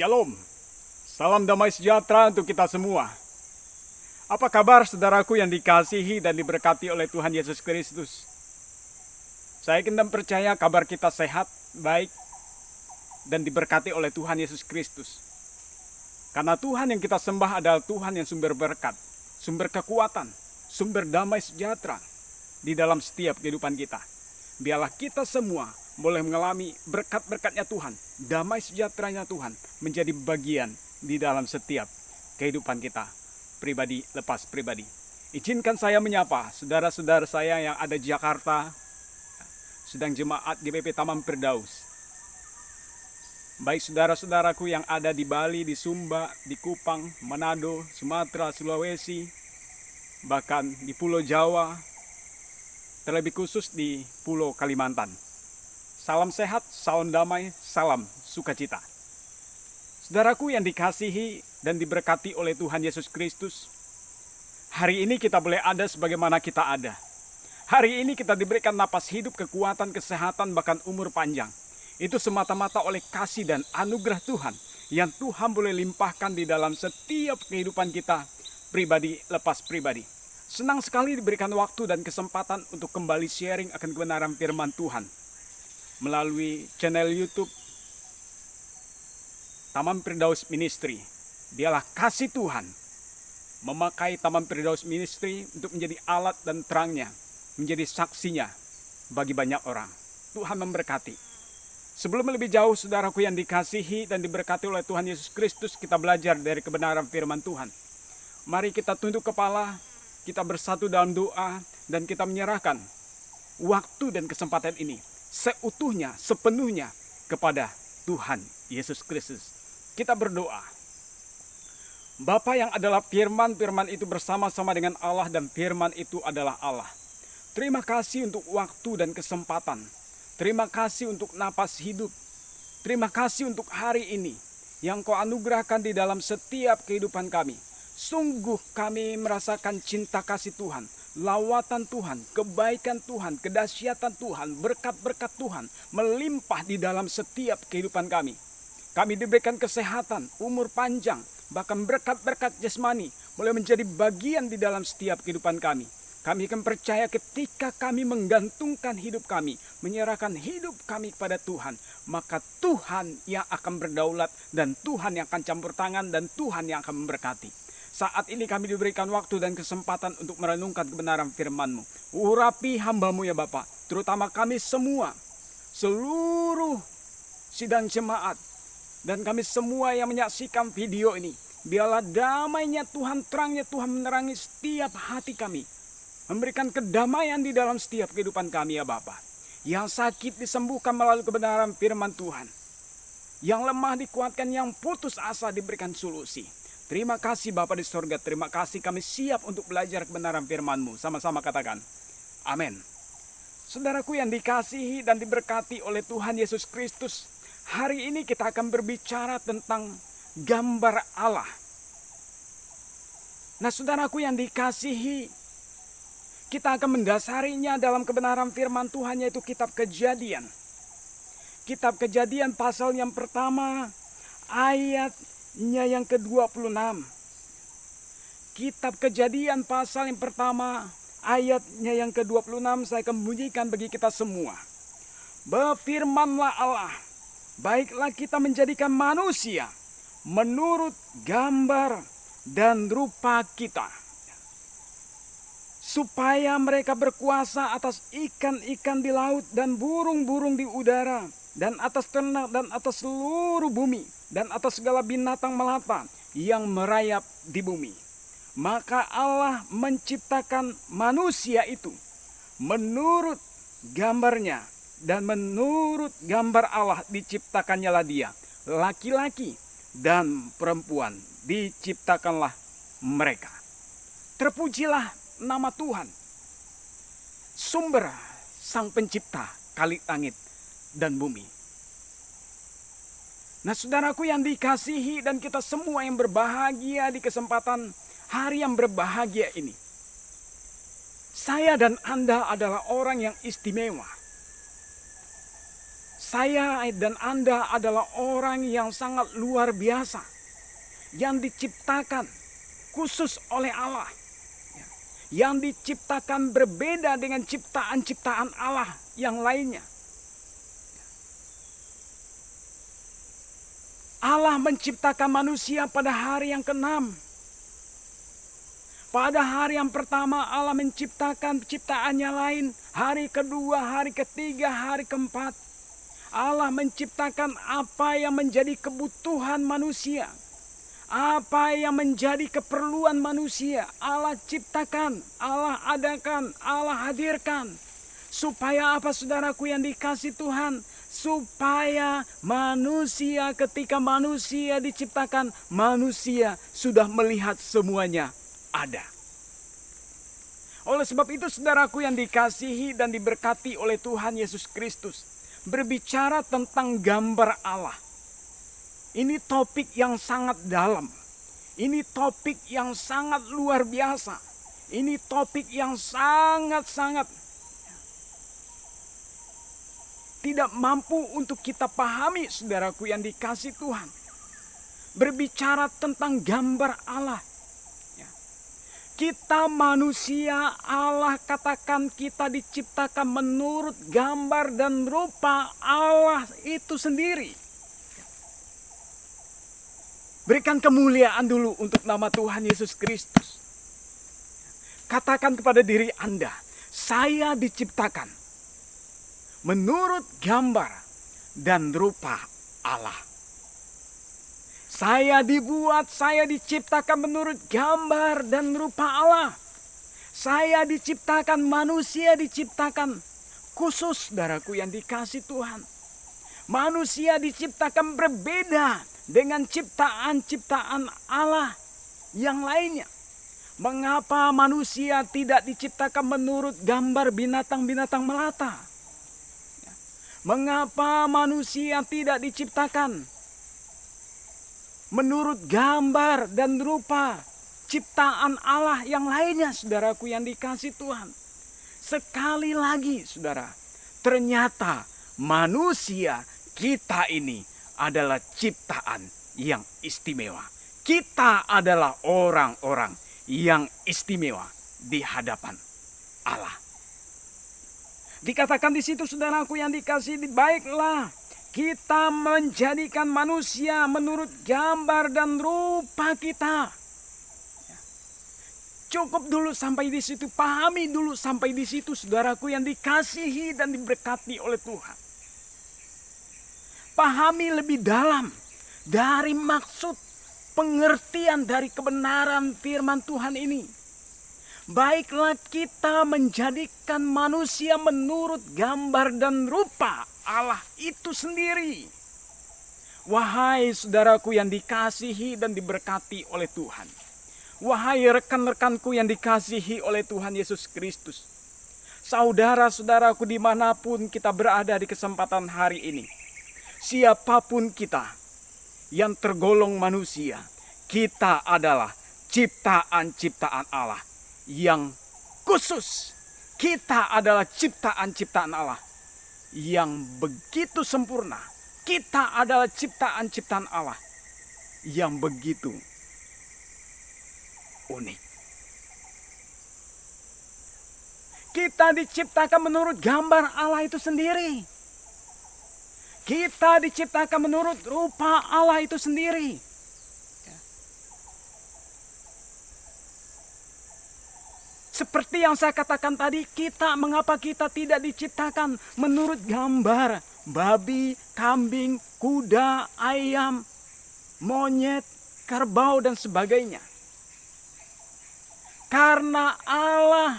Shalom, salam damai sejahtera untuk kita semua. Apa kabar saudaraku yang dikasihi dan diberkati oleh Tuhan Yesus Kristus? Saya yakin dan percaya kabar kita sehat, baik, dan diberkati oleh Tuhan Yesus Kristus. Karena Tuhan yang kita sembah adalah Tuhan yang sumber berkat, sumber kekuatan, sumber damai sejahtera di dalam setiap kehidupan kita. Biarlah kita semua boleh mengalami berkat-berkatnya Tuhan, damai sejahteranya Tuhan menjadi bagian di dalam setiap kehidupan kita, pribadi lepas pribadi. Izinkan saya menyapa saudara-saudara saya yang ada di Jakarta, sedang jemaat GPP Taman Firdaus. Baik saudara-saudaraku yang ada di Bali, di Sumba, di Kupang, Manado, Sumatera, Sulawesi, bahkan di Pulau Jawa, terlebih khusus di Pulau Kalimantan. Salam sehat, salam damai, salam sukacita. Saudaraku yang dikasihi dan diberkati oleh Tuhan Yesus Kristus, hari ini kita boleh ada sebagaimana kita ada. Hari ini kita diberikan napas hidup, kekuatan, kesehatan, bahkan umur panjang. Itu semata-mata oleh kasih dan anugerah Tuhan yang Tuhan boleh limpahkan di dalam setiap kehidupan kita, pribadi lepas pribadi. Senang sekali diberikan waktu dan kesempatan untuk kembali sharing akan kebenaran firman Tuhan melalui channel YouTube Taman Firdaus Ministry. Biarlah kasih Tuhan memakai Taman Firdaus Ministry untuk menjadi alat dan terangnya, menjadi saksinya bagi banyak orang. Tuhan memberkati. Sebelum lebih jauh, saudaraku yang dikasihi dan diberkati oleh Tuhan Yesus Kristus, kita belajar dari kebenaran firman Tuhan. Mari kita tunduk kepala, kita bersatu dalam doa, dan kita menyerahkan waktu dan kesempatan ini seutuhnya, sepenuhnya kepada Tuhan Yesus Kristus. Kita berdoa. Bapa yang adalah firman, firman itu bersama-sama dengan Allah dan firman itu adalah Allah. Terima kasih untuk waktu dan kesempatan. Terima kasih untuk napas hidup. Terima kasih untuk hari ini yang Kau anugerahkan di dalam setiap kehidupan kami. Sungguh kami merasakan cinta kasih Tuhan, lawatan Tuhan, kebaikan Tuhan, kedahsyatan Tuhan, berkat-berkat Tuhan melimpah di dalam setiap kehidupan kami. Kami diberikan kesehatan, umur panjang, bahkan berkat-berkat jasmani boleh menjadi bagian di dalam setiap kehidupan kami. Kami akan percaya ketika kami menggantungkan hidup kami, menyerahkan hidup kami kepada Tuhan, maka Tuhan yang akan berdaulat dan Tuhan yang akan campur tangan dan Tuhan yang akan memberkati. Saat ini kami diberikan waktu dan kesempatan untuk merenungkan kebenaran firman-Mu. Urapi hamba-Mu ya Bapa, terutama kami semua, seluruh sidang jemaat, dan kami semua yang menyaksikan video ini. Biarlah damainya Tuhan, terangnya Tuhan menerangi setiap hati kami. Memberikan kedamaian di dalam setiap kehidupan kami ya Bapa. Yang sakit disembuhkan melalui kebenaran firman Tuhan. Yang lemah dikuatkan, yang putus asa diberikan solusi. Terima kasih Bapa di sorga, terima kasih kami siap untuk belajar kebenaran firman-Mu. Sama-sama katakan, amin. Saudaraku yang dikasihi dan diberkati oleh Tuhan Yesus Kristus, hari ini kita akan berbicara tentang gambar Allah. Nah saudaraku yang dikasihi, kita akan mendasarinya dalam kebenaran firman Tuhan, yaitu kitab Kejadian. Kitab Kejadian pasal yang pertama, ayatnya yang ke-26. Kitab Kejadian pasal yang pertama, ayatnya yang ke-26, saya akan bunyikan bagi kita semua. Berfirmanlah Allah, baiklah kita menjadikan manusia menurut gambar dan rupa kita, supaya mereka berkuasa atas ikan-ikan di laut dan burung-burung di udara, dan atas ternak dan atas seluruh bumi, dan atas segala binatang melata yang merayap di bumi. Maka Allah menciptakan manusia itu menurut gambarnya, dan menurut gambar Allah diciptakannya lah dia. Laki-laki dan perempuan diciptakanlah mereka. Terpujilah nama Tuhan, sumber sang pencipta kali langit dan bumi. Nah saudaraku yang dikasihi dan kita semua yang berbahagia di kesempatan hari yang berbahagia ini. Saya dan Anda adalah orang yang istimewa. Saya dan Anda adalah orang yang sangat luar biasa, yang diciptakan khusus oleh Allah, yang diciptakan berbeda dengan ciptaan-ciptaan Allah yang lainnya. Allah menciptakan manusia pada hari yang ke-6. Pada hari yang pertama Allah menciptakan ciptaannya lain. Hari kedua, hari ketiga, hari keempat, Allah menciptakan apa yang menjadi kebutuhan manusia. Apa yang menjadi keperluan manusia. Allah ciptakan, Allah adakan, Allah hadirkan. Supaya apa, saudaraku yang dikasihi Tuhan? Supaya manusia, ketika manusia diciptakan, manusia sudah melihat semuanya ada. Oleh sebab itu, saudaraku yang dikasihi dan diberkati oleh Tuhan Yesus Kristus, berbicara tentang gambar Allah. Ini topik yang sangat dalam. Ini topik yang sangat luar biasa. Ini topik yang sangat-sangat tidak mampu untuk kita pahami, saudaraku yang dikasihi Tuhan. Berbicara tentang gambar Allah. Kita manusia, Allah katakan kita diciptakan menurut gambar dan rupa Allah itu sendiri. Berikan kemuliaan dulu untuk nama Tuhan Yesus Kristus. Katakan kepada diri Anda, saya diciptakan menurut gambar dan rupa Allah. Saya diciptakan menurut gambar dan rupa Allah. Saya diciptakan, manusia diciptakan khusus, saudaraku yang dikasihi Tuhan. Manusia diciptakan berbeda dengan ciptaan-ciptaan Allah yang lainnya. Mengapa manusia tidak diciptakan menurut gambar binatang-binatang melata? Mengapa manusia tidak diciptakan menurut gambar dan rupa ciptaan Allah yang lainnya, saudaraku yang dikasihi Tuhan? Sekali lagi, saudara, ternyata manusia kita ini adalah ciptaan yang istimewa. Kita adalah orang-orang yang istimewa di hadapan Allah. Dikatakan di situ, saudaraku yang dikasihi, baiklah kita menjadikan manusia menurut gambar dan rupa kita. Cukup dulu sampai di situ, pahami dulu sampai di situ, saudaraku yang dikasihi dan diberkati oleh Tuhan. Pahami lebih dalam dari maksud pengertian dari kebenaran firman Tuhan ini. Baiklah kita menjadikan manusia menurut gambar dan rupa Allah itu sendiri. Wahai saudaraku yang dikasihi dan diberkati oleh Tuhan. Wahai rekan-rekanku yang dikasihi oleh Tuhan Yesus Kristus. Saudara-saudaraku dimanapun kita berada di kesempatan hari ini. Siapapun kita yang tergolong manusia, kita adalah ciptaan-ciptaan Allah yang khusus. Kita adalah ciptaan-ciptaan Allah yang begitu sempurna. Kita adalah ciptaan-ciptaan Allah yang begitu unik. Kita diciptakan menurut gambar Allah itu sendiri. Kita diciptakan menurut rupa Allah itu sendiri. Seperti yang saya katakan tadi, mengapa kita tidak diciptakan menurut gambar babi, kambing, kuda, ayam, monyet, kerbau dan sebagainya? Karena Allah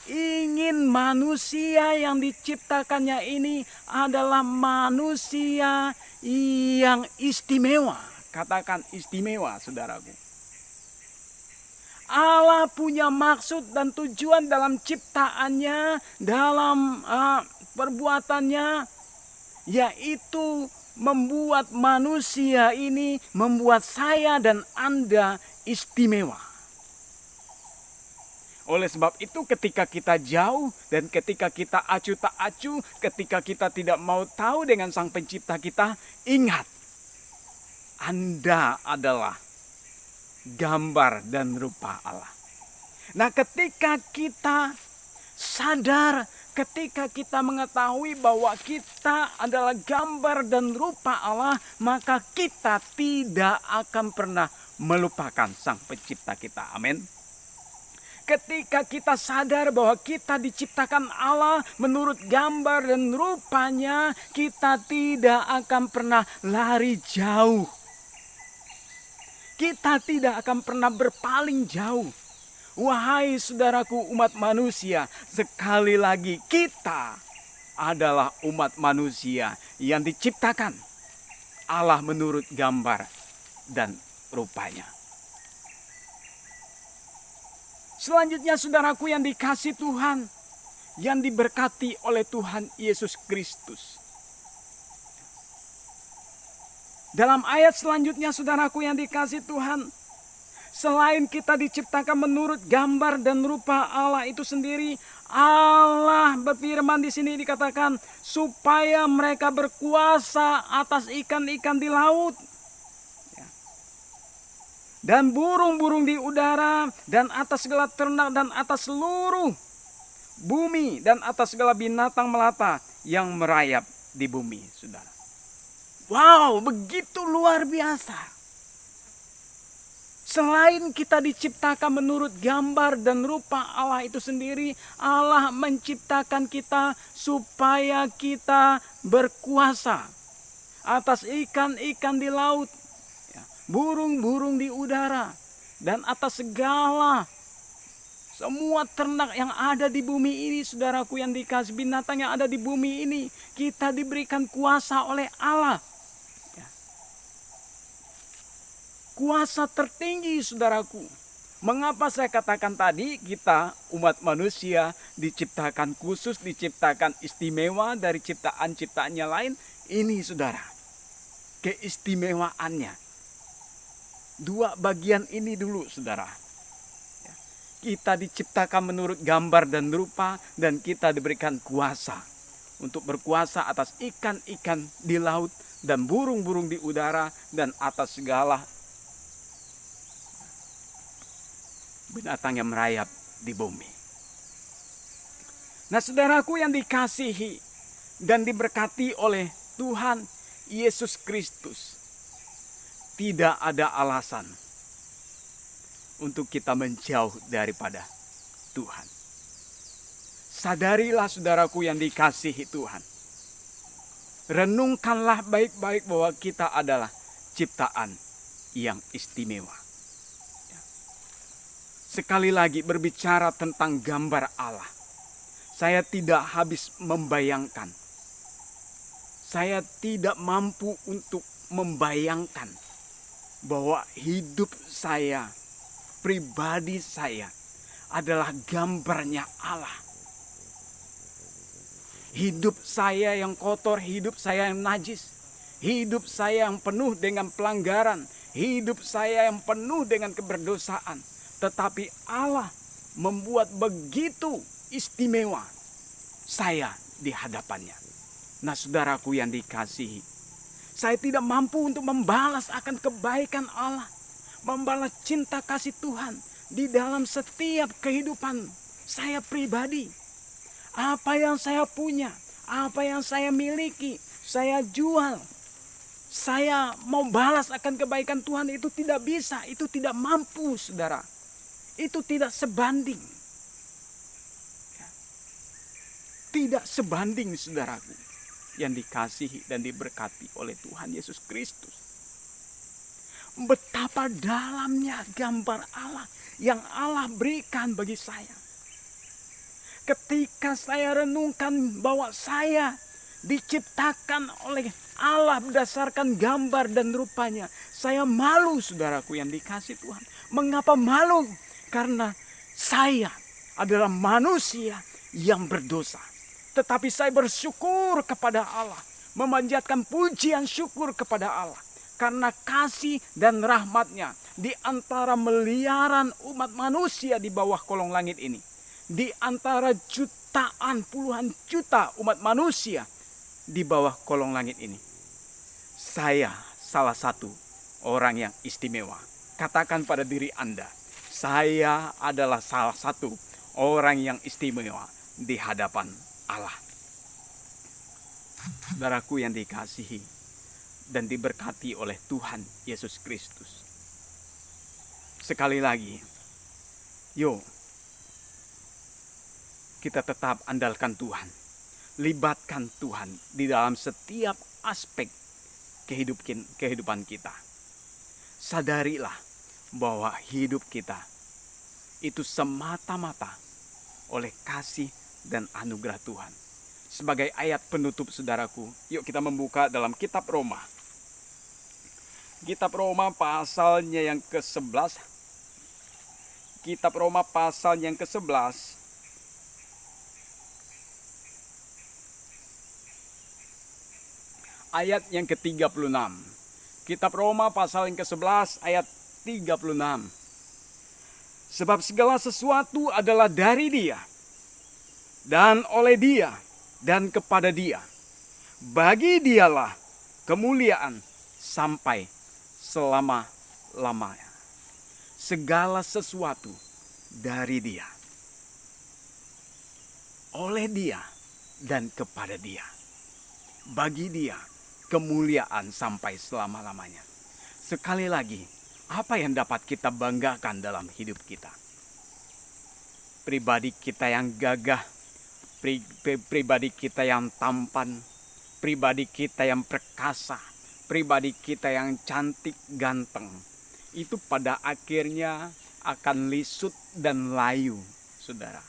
ingin manusia yang diciptakannya ini adalah manusia yang istimewa. Katakan istimewa, saudaraku. Allah punya maksud dan tujuan dalam ciptaannya, dalam perbuatannya, yaitu membuat manusia ini, membuat saya dan Anda istimewa. Oleh sebab itu ketika kita jauh dan ketika kita acuh tak acuh, ketika kita tidak mau tahu dengan Sang Pencipta kita, ingat, Anda adalah gambar dan rupa Allah. Nah, ketika kita sadar, ketika kita mengetahui bahwa kita adalah gambar dan rupa Allah, maka kita tidak akan pernah melupakan Sang Pencipta kita. Amin. Ketika kita sadar bahwa kita diciptakan Allah menurut gambar dan rupanya, kita tidak akan pernah lari jauh. Kita tidak akan pernah berpaling jauh. Wahai saudaraku umat manusia, sekali lagi kita adalah umat manusia yang diciptakan Allah menurut gambar dan rupanya. Selanjutnya saudaraku yang dikasihi Tuhan, yang diberkati oleh Tuhan Yesus Kristus. Dalam ayat selanjutnya saudaraku yang dikasihi Tuhan, selain kita diciptakan menurut gambar dan rupa Allah itu sendiri, Allah berfirman di sini dikatakan supaya mereka berkuasa atas ikan-ikan di laut, dan burung-burung di udara, dan atas segala ternak, dan atas seluruh bumi, dan atas segala binatang melata yang merayap di bumi, saudara. Wow, begitu luar biasa. Selain kita diciptakan menurut gambar dan rupa Allah itu sendiri, Allah menciptakan kita supaya kita berkuasa atas ikan-ikan di laut, burung-burung di udara, dan atas segala semua ternak yang ada di bumi ini, saudaraku yang dikasih, binatang yang ada di bumi ini, kita diberikan kuasa oleh Allah. Kuasa tertinggi, saudaraku. Mengapa saya katakan tadi kita umat manusia diciptakan khusus, diciptakan istimewa dari ciptaan-ciptaannya lain? Ini saudara, keistimewaannya. Dua bagian ini dulu saudara. Kita diciptakan menurut gambar dan rupa, dan kita diberikan kuasa untuk berkuasa atas ikan-ikan di laut dan burung-burung di udara dan atas segala binatang yang merayap di bumi. Nah saudaraku yang dikasihi dan diberkati oleh Tuhan Yesus Kristus, tidak ada alasan untuk kita menjauh daripada Tuhan. Sadarilah saudaraku yang dikasihi Tuhan. Renungkanlah baik-baik bahwa kita adalah ciptaan yang istimewa. Sekali lagi berbicara tentang gambar Allah, saya tidak habis membayangkan. Saya tidak mampu untuk membayangkan bahwa hidup saya, pribadi saya adalah gambarnya Allah. Hidup saya yang kotor, hidup saya yang najis, hidup saya yang penuh dengan pelanggaran, hidup saya yang penuh dengan keberdosaan. Tetapi Allah membuat begitu istimewa saya di hadapannya. Nah saudaraku yang dikasihi, saya tidak mampu untuk membalas akan kebaikan Allah, membalas cinta kasih Tuhan di dalam setiap kehidupan saya pribadi. Apa yang saya punya, apa yang saya miliki, saya jual. Saya mau balas akan kebaikan Tuhan, itu tidak bisa, itu tidak mampu saudara. Itu tidak sebanding. Tidak sebanding saudaraku yang dikasihi dan diberkati oleh Tuhan Yesus Kristus. Betapa dalamnya gambar Allah yang Allah berikan bagi saya. Ketika saya renungkan bahwa saya diciptakan oleh Allah berdasarkan gambar dan rupanya, saya malu saudaraku yang dikasihi Tuhan. Mengapa malu? Karena saya adalah manusia yang berdosa. Tetapi saya bersyukur kepada Allah. Memanjatkan pujian syukur kepada Allah. karena kasih dan rahmat-Nya di antara miliaran umat manusia di bawah kolong langit ini. Di antara jutaan, puluhan juta umat manusia di bawah kolong langit ini. Saya salah satu orang yang istimewa. Katakan pada diri Anda, saya adalah salah satu orang yang istimewa di hadapan Allah. Saudaraku yang dikasihi dan diberkati oleh Tuhan Yesus Kristus. Sekali lagi, yuk kita tetap andalkan Tuhan. Libatkan Tuhan di dalam setiap aspek kehidupan kita. Sadarilah bahwa hidup kita itu semata-mata oleh kasih dan anugerah Tuhan. Sebagai ayat penutup saudaraku, yuk kita membuka dalam kitab Roma. Kitab Roma pasalnya yang ke-11. Kitab Roma pasal yang ke-11. Ayat yang ke-36. Kitab Roma pasal yang ke-11 ayat 36. Sebab segala sesuatu adalah dari Dia, dan oleh Dia, dan kepada Dia. Bagi Dialah kemuliaan sampai selama-lamanya. Segala sesuatu dari Dia, oleh Dia, dan kepada Dia. Bagi Dia kemuliaan sampai selama-lamanya. Sekali lagi, apa yang dapat kita banggakan dalam hidup kita? Pribadi kita yang gagah, pribadi kita yang tampan, pribadi kita yang perkasa, pribadi kita yang cantik ganteng, itu pada akhirnya akan lisut dan layu, saudara.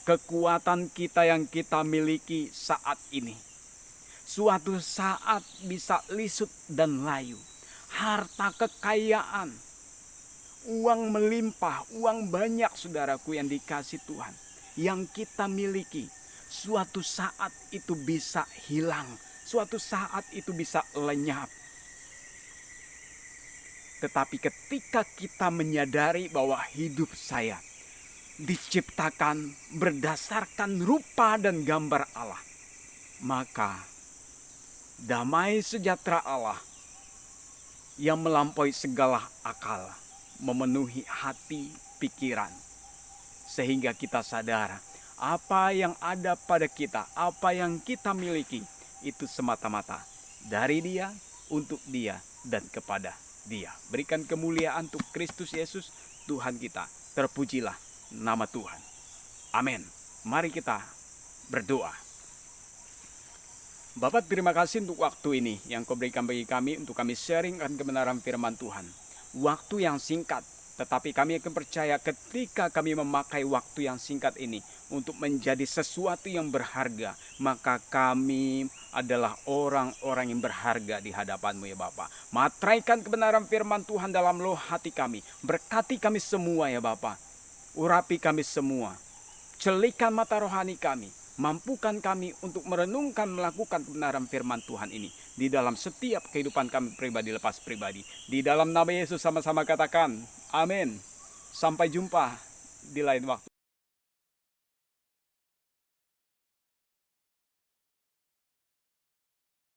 Kekuatan kita yang kita miliki saat ini, suatu saat bisa lisut dan layu. Harta kekayaan, uang melimpah, uang banyak saudaraku yang dikasih Tuhan, yang kita miliki, suatu saat itu bisa hilang, suatu saat itu bisa lenyap. Tetapi ketika kita menyadari bahwa hidup saya diciptakan berdasarkan rupa dan gambar Allah, maka damai sejahtera Allah yang melampaui segala akal memenuhi hati pikiran, sehingga kita sadar apa yang ada pada kita, apa yang kita miliki itu semata-mata dari Dia, untuk Dia, dan kepada Dia. Berikan kemuliaan untuk Kristus Yesus Tuhan kita. Terpujilah nama Tuhan. Amin. Mari kita berdoa. Bapak, terima kasih untuk waktu ini yang Kau berikan bagi kami untuk kami sharing akan kebenaran firman Tuhan. Waktu yang singkat, tetapi kami akan percaya ketika kami memakai waktu yang singkat ini untuk menjadi sesuatu yang berharga, maka kami adalah orang-orang yang berharga di hadapan-Mu ya Bapa. Matraikan kebenaran firman Tuhan dalam loh hati kami. Berkati kami semua ya Bapa. Urapi kami semua. Celikan mata rohani kami. Mampukan kami untuk merenungkan, melakukan kebenaran firman Tuhan ini di dalam setiap kehidupan kami pribadi lepas pribadi. Di dalam nama Yesus sama-sama katakan, amin. Sampai jumpa di lain waktu.